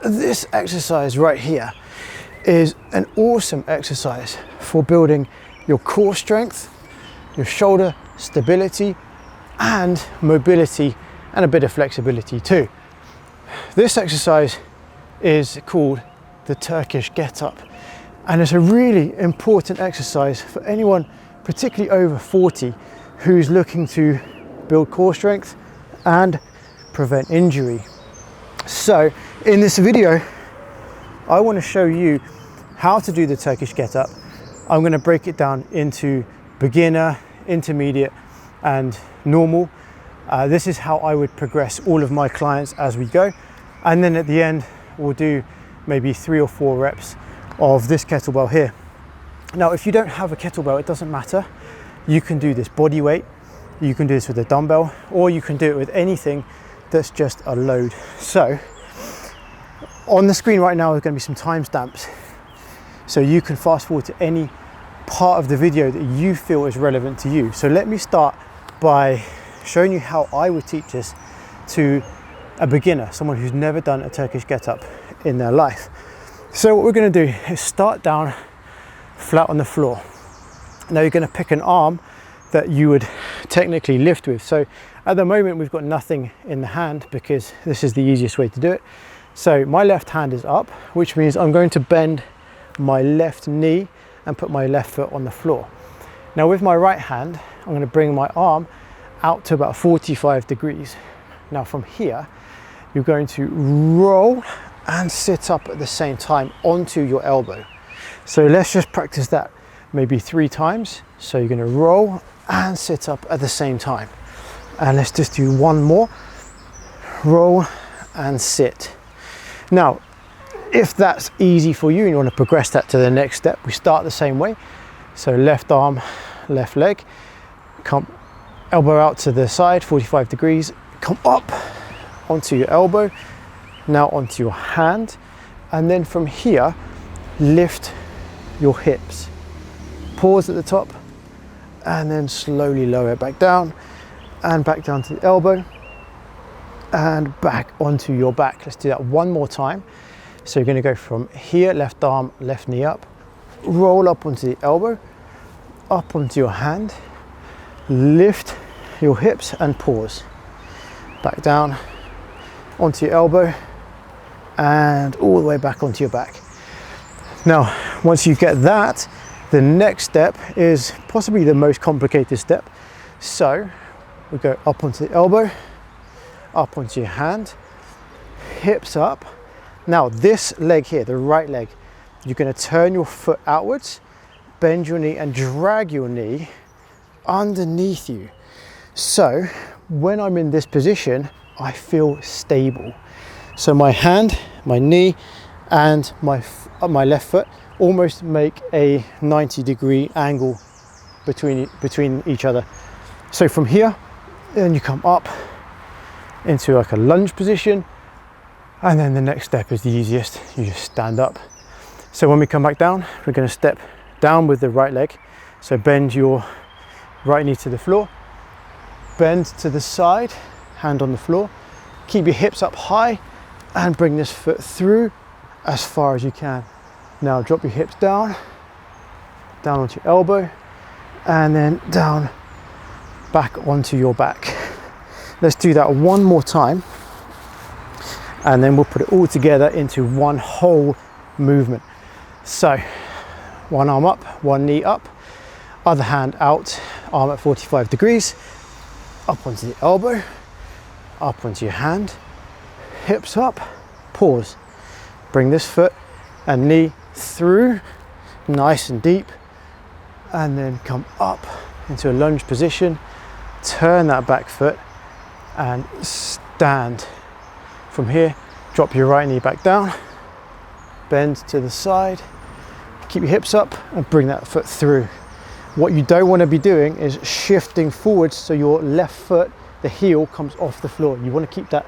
this exercise right here is an awesome exercise for building your core strength, your shoulder stability and mobility, and a bit of flexibility too. This exercise is called the Turkish get-up, and it's a really important exercise for anyone, particularly over 40, who's looking to build core strength and prevent injury. So in this video, I want to show you how to do the Turkish get-up. I'm going to break it down into beginner, intermediate and normal. This is how I would progress all of my clients as we go. And then at the end, we'll do maybe 3 or 4 reps of this kettlebell here. Now, if you don't have a kettlebell, it doesn't matter. You can do this body weight, you can do this with a dumbbell, or you can do it with anything that's just a load. So on the screen right now, there's going to be some timestamps. So you can fast forward to any part of the video that you feel is relevant to you. So let me start by showing you how I would teach this to a beginner, someone who's never done a Turkish get-up in their life. So what we're going to do is start down flat on the floor. Now you're going to pick an arm that you would technically lift with. So at the moment we've got nothing in the hand because this is the easiest way to do it. So my left hand is up, which means I'm going to bend my left knee and put my left foot on the floor. Now with my right hand, I'm going to bring my arm out to about 45 degrees. Now from here, you're going to roll and sit up at the same time onto your elbow. So let's just practice that maybe 3 times. So you're going to roll and sit up at the same time. And let's just do one more. Roll and sit. Now, if that's easy for you and you want to progress that to the next step, we start the same way. So left arm, left leg, come elbow out to the side, 45 degrees, come up onto your elbow, now onto your hand, and then from here, lift your hips. Pause at the top, and then slowly lower it back down, and back down to the elbow, and back onto your back. Let's do that one more time. So you're going to go from here, left arm, left knee up, roll up onto the elbow, up onto your hand, lift your hips and pause. Back down onto your elbow and all the way back onto your back. Now, once you get that, the next step is possibly the most complicated step. So we go up onto the elbow, up onto your hand, hips up. Now this leg here, the right leg, you're going to turn your foot outwards, bend your knee and drag your knee underneath you. So when I'm in this position, I feel stable. So my hand, my knee and my left foot almost make a 90-degree angle between each other. So from here, then you come up into like a lunge position. And then the next step is the easiest. You just stand up. So when we come back down, we're going to step down with the right leg. So bend your right knee to the floor, bend to the side, hand on the floor, keep your hips up high and bring this foot through as far as you can. Now drop your hips down onto your elbow, and then down, back onto your back. Let's do that one more time. And then we'll put it all together into one whole movement. So one arm up, one knee up, other hand out, arm at 45 degrees, up onto the elbow, up onto your hand, hips up, pause. Bring this foot and knee through, nice and deep, and then come up into a lunge position, turn that back foot and stand. From here, drop your right knee back down, bend to the side, keep your hips up and bring that foot through. What you don't want to be doing is shifting forwards so your left foot, the heel, comes off the floor. You want to keep that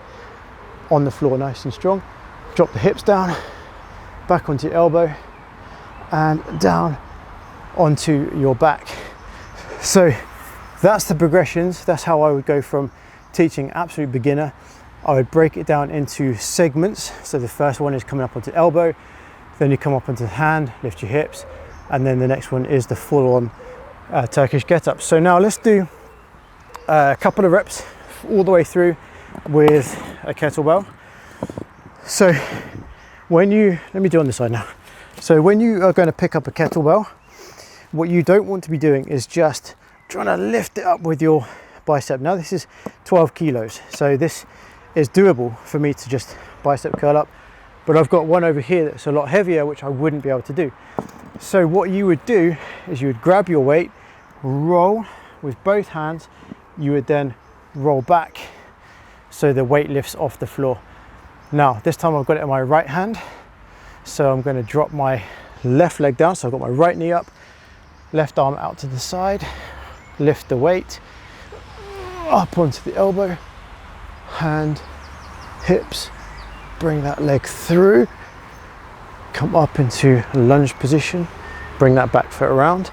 on the floor nice and strong. Drop the hips down, back onto your elbow and down onto your back. So that's the progressions. That's how I would go from teaching absolute beginner I would break it down into segments. So the first one is coming up onto the elbow, then you come up onto the hand, lift your hips, and then the next one is the full-on Turkish get-up. So now let's do a couple of reps all the way through with a kettlebell. So when you, let me do on this side now. So when you are going to pick up a kettlebell, what you don't want to be doing is just trying to lift it up with your bicep. Now this is 12 kilos, so this is doable for me to just bicep curl up, but I've got one over here that's a lot heavier, which I wouldn't be able to do. So what you would do is you would grab your weight, roll with both hands, you would then roll back so the weight lifts off the floor. Now this time I've got it in my right hand, so I'm going to drop my left leg down, so I've got my right knee up, left arm out to the side, lift the weight up onto the elbow, hand, hips, bring that leg through, come up into lunge position, bring that back foot around.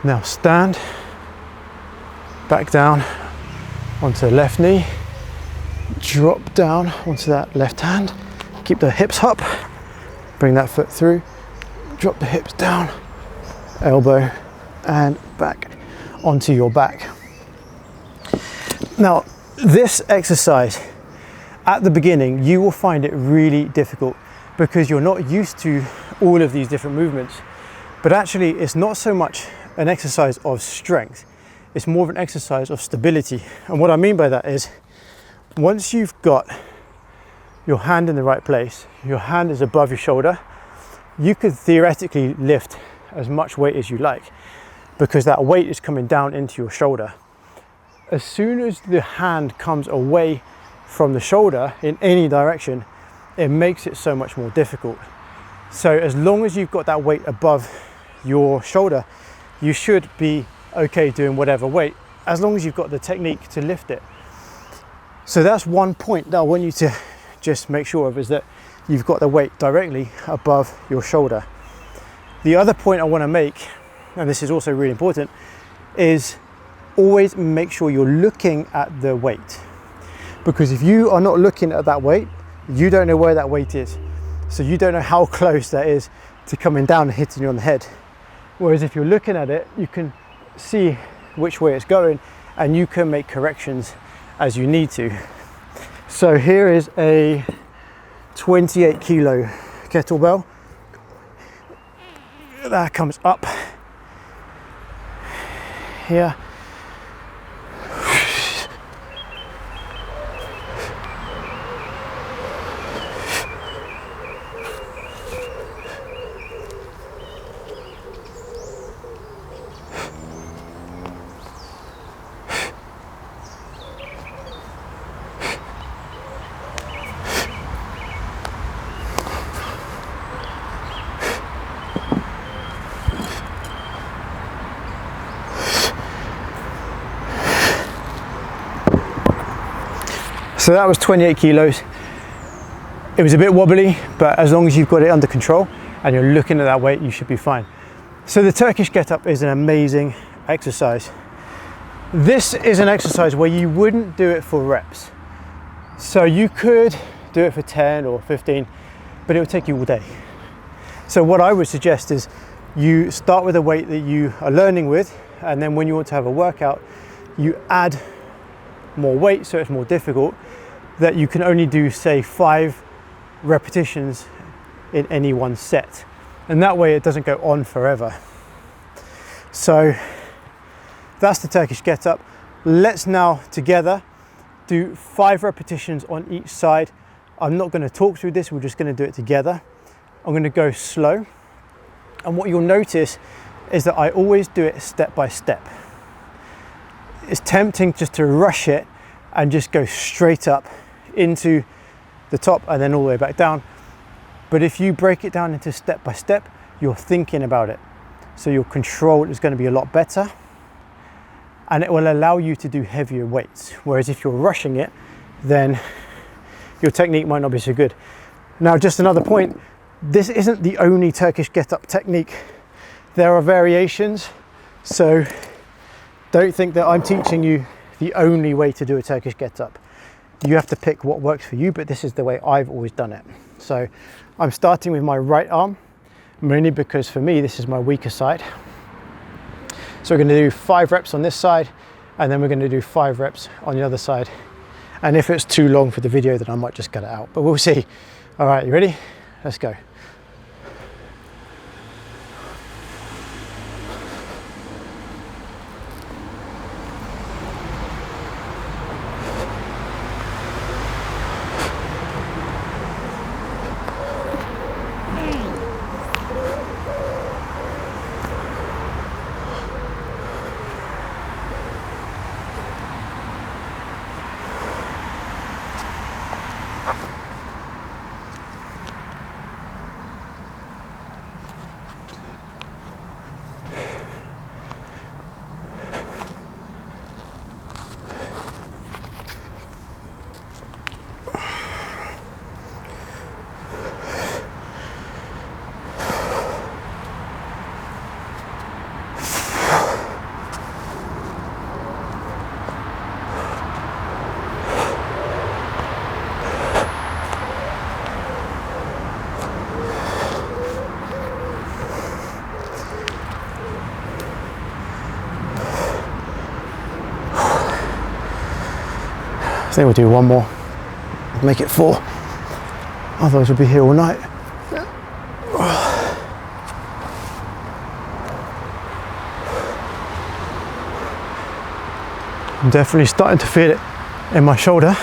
Now stand, back down onto the left knee, drop down onto that left hand, keep the hips up, bring that foot through, drop the hips down, elbow and back onto your back. Now this exercise, at the beginning you will find it really difficult because you're not used to all of these different movements, but actually it's not so much an exercise of strength, it's more of an exercise of stability. And what I mean by that is, once you've got your hand in the right place, your hand is above your shoulder, you could theoretically lift as much weight as you like because that weight is coming down into your shoulder. As soon as the hand comes away from the shoulder in any direction, it makes it so much more difficult. So as long as you've got that weight above your shoulder, you should be okay doing whatever weight, as long as you've got the technique to lift it. So that's one point that I want you to just make sure of, is that you've got the weight directly above your shoulder. The other point I want to make, and this is also really important, is always make sure you're looking at the weight, because if you are not looking at that weight, you don't know where that weight is, so you don't know how close that is to coming down and hitting you on the head. Whereas if you're looking at it, you can see which way it's going and you can make corrections as you need to. So here is a 28 kilo kettlebell that comes up here. So that was 28 kilos. It was a bit wobbly, but as long as you've got it under control and you're looking at that weight, you should be fine. So the Turkish get-up is an amazing exercise. This is an exercise where you wouldn't do it for reps. So you could do it for 10 or 15, but it would take you all day. So what I would suggest is you start with a weight that you are learning with, and then when you want to have a workout, you add more weight so it's more difficult, that you can only do, say, 5 repetitions in any one set, and that way it doesn't go on forever. So that's the Turkish get-up. Let's now together do 5 repetitions on each side. I'm not going to talk through this, we're just going to do it together. I'm going to go slow, and what you'll notice is that I always do it step by step. It's tempting just to rush it and just go straight up into the top and then all the way back down. But if you break it down into step by step, you're thinking about it. So your control is going to be a lot better and it will allow you to do heavier weights. Whereas if you're rushing it, then your technique might not be so good. Now, just another point, this isn't the only Turkish get-up technique. There are variations. So don't think that I'm teaching you the only way to do a Turkish get-up. You have to pick what works for you, but this is the way I've always done it. So I'm starting with my right arm, mainly because for me, this is my weaker side. So we're going to do 5 reps on this side, and then we're going to do 5 reps on the other side. And if it's too long for the video, then I might just cut it out, but we'll see. All right, you ready? Let's go. I think we'll do one more, make it 4, otherwise we'll be here all night. I'm definitely starting to feel it in my shoulder.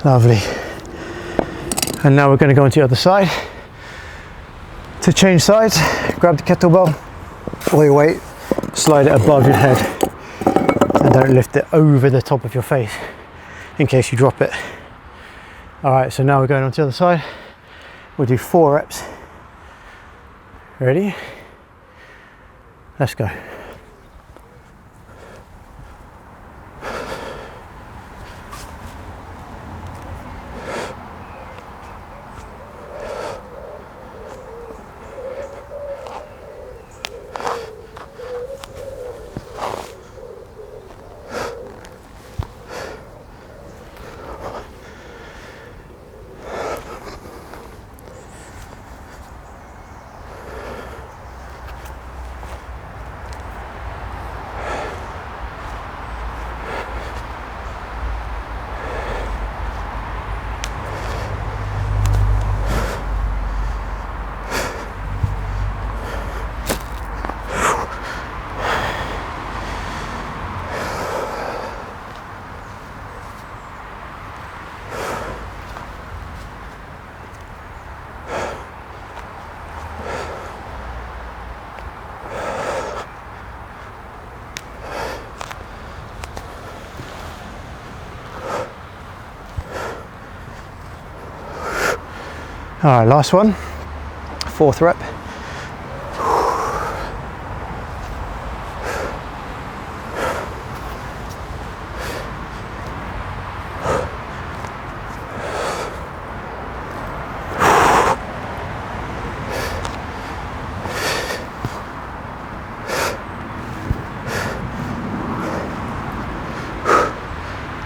Lovely. And now we're going to go on to the other side. To change sides, grab the kettlebell, or your weight, slide it above your head, and don't lift it over the top of your face in case you drop it. All right, so now we're going on to the other side. We'll do 4 reps. Ready? Let's go. All right, last one, 4th rep.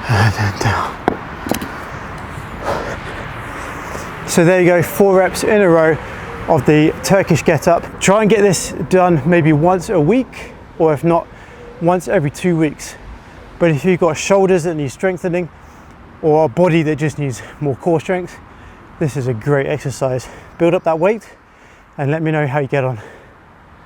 And then down. So there you go, 4 reps in a row of the Turkish get up. Try and get this done maybe once a week, or if not, once every 2 weeks. But if you've got shoulders that need strengthening, or a body that just needs more core strength, this is a great exercise. Build up that weight and let me know how you get on.